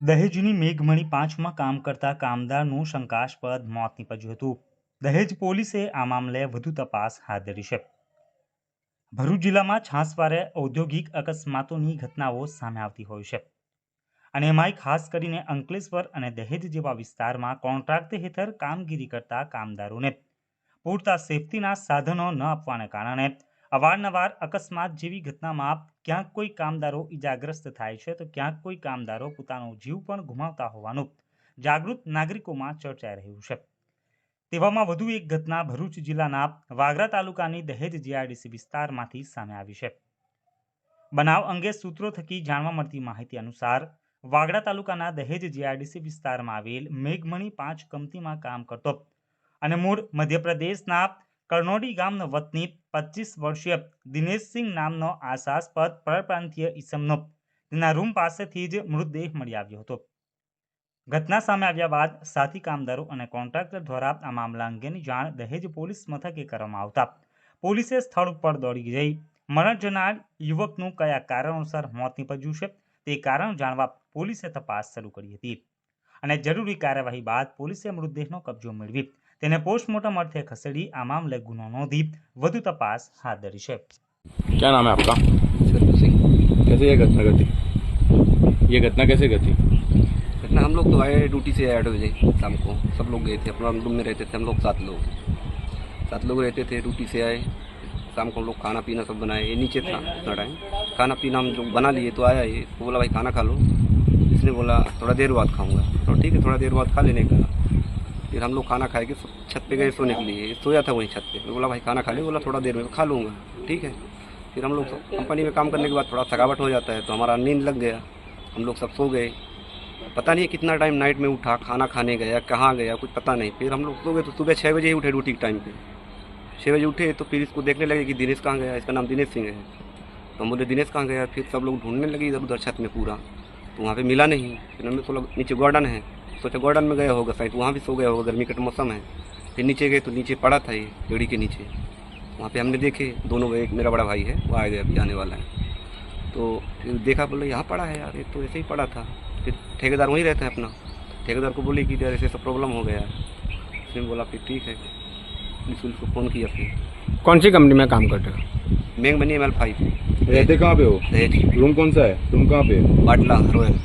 દહેજની મેઘમણી 5માં કામ કરતા કામદારનું શંકાસ્પદ મોત નીપજ્યું હતું. દહેજ પોલીસે આ મામલે વધુ તપાસ હાથ ધરી છે. ભરૂચ જિલ્લામાં છાસવારે ઔદ્યોગિક અકસ્માતોની ઘટનાઓ સામે આવતી હોય છે અને એમાંય ખાસ કરીને અંકલેશ્વર અને દહેજ જેવા વિસ્તારમાં કોન્ટ્રાક્ટ હેઠળ કામગીરી કરતા કામદારોને પૂરતા સેફટીના સાધનો ન આપવાને કારણે અવારનવાર અકસ્માત જેવી ઘટનામાં ક્યાંક કોઈ કામદારો ઈજાગ્રસ્ત થાય છે તો ક્યાંક કોઈ કામદારો પોતાનો જીવ પણ ગુમાવતા હોવાનું જાગૃત નાગરિકોમાં ચર્ચાઈ રહ્યું છે. તેવામાં વધુ એક ઘટના ભરૂચ જિલ્લાના વાગરા તાલુકાની દહેજ જીઆઈડીસી વિસ્તારમાંથી સામે આવી છે. બનાવ અંગે સૂત્રો થકી જાણવા મળતી માહિતી અનુસાર વાગરા તાલુકાના દહેજ જીઆઈડીસી વિસ્તારમાં આવેલ મેઘમણી 5 કંપનીમાં કામ કરતો અને મૂળ મધ્યપ્રદેશના કરનોડી ગામનો વતની 25 વર્ષીય દિનેશસિંહ નામનો આશાસ્પદ પરપ્રાંતીય ઈસમનો તેના રૂમ પાસેથી જ મૃતદેહ મળી આવ્યો હતો. ઘટના સામે આવ્યા બાદ સાથી કામદારો અને કોન્ટ્રાક્ટર દ્વારા આ મામલા અંગેની જાણ દહેજ પોલીસ મથકે કરવામાં આવતા પોલીસે સ્થળ ઉપર દોડી જઈ મરણ જનાર યુવકનું કયા કારણોસર મોત નીપજ્યું છે તે કારણ જાણવા પોલીસે તપાસ શરૂ કરી હતી અને જરૂરી કાર્યવાહી બાદ પોલીસે મૃતદેહનો કબજો મેળવી તેને પોસ્ટમોર્ટમ અર્થે खसेड़ी आ मामले गुनो नोंधी વધુ તપાસ હાથ ધરી છે. क्या नाम है आपका? सर सिंह। कैसे ये घटना घटी? ये घटना कैसे घटी? घटना हम लोग तो आए ड्यूटी से 8 बजे शाम को, सब लोग गए थे अपना रूम में रहते थे हम लोग 7 लोग रहते थे। ड्यूटी से आए शाम को हम लोग खाना पीना सब बनाए, ये नीचे था उतना टाइम खाना पीना हम लोग बना लिए। तो आया ये तो बोला भाई खाना खा लो, इसने बोला थोड़ा देर बाद खाऊंगा। तो ठीक है थोड़ा देर बाद खा लेने का। फिर हम लोग खाना खाए के छत पे गए सोने के लिए, सोया था वहीं छत पे। बोला भाई खाना खा ले, बोला थोड़ा देर में खा लूँगा। ठीक है फिर हम लोग कंपनी में काम करने के बाद थोड़ा थकावट हो जाता है तो हमारा नींद लग गया, हम लोग सब सो गए। पता नहीं कितना टाइम नाइट में उठा, खाना खाने गया कहाँ गया कुछ पता नहीं। फिर हम लोग सो गए तो सुबह 6 बजे ही उठे ड्यूटी के टाइम पे। 6 बजे उठे तो फिर इसको देखने लगे कि दिनेश कहाँ गया, इसका नाम दिनेश सिंह है। तो हम बोले दिनेश कहाँ गया, फिर सब लोग ढूंढने लगे इधर उधर छत में पूरा, तो वहाँ पे मिला नहीं। फिर हमने सोचा नीचे गार्डन है, सोचा गार्डन में गया होगा शायद, वहाँ भी सो गया होगा, गर्मी का मौसम है। फिर नीचे गए तो नीचे पड़ा था ये पेड़ी के नीचे, वहाँ पे हमने देखे दोनों, एक मेरा बड़ा भाई है वो आ गया अभी आने वाला है। तो फिर देखा बोले यहाँ पड़ा है यार, ये तो ऐसे ही पड़ा था। फिर ठेकेदार वहीं रहता है अपना, ठेकेदार को बोले कि यार ऐसे सब प्रॉब्लम हो गया है। उसने बोला फिर ठीक है, पुलिस को फ़ोन किया। फिर कौन सी कंपनी में काम करते हो? मेघमनी ML5। रहते कहाँ पे हो? दहेज। रूम कौन सा है? रूम कहाँ पे? बाटला रॉयल।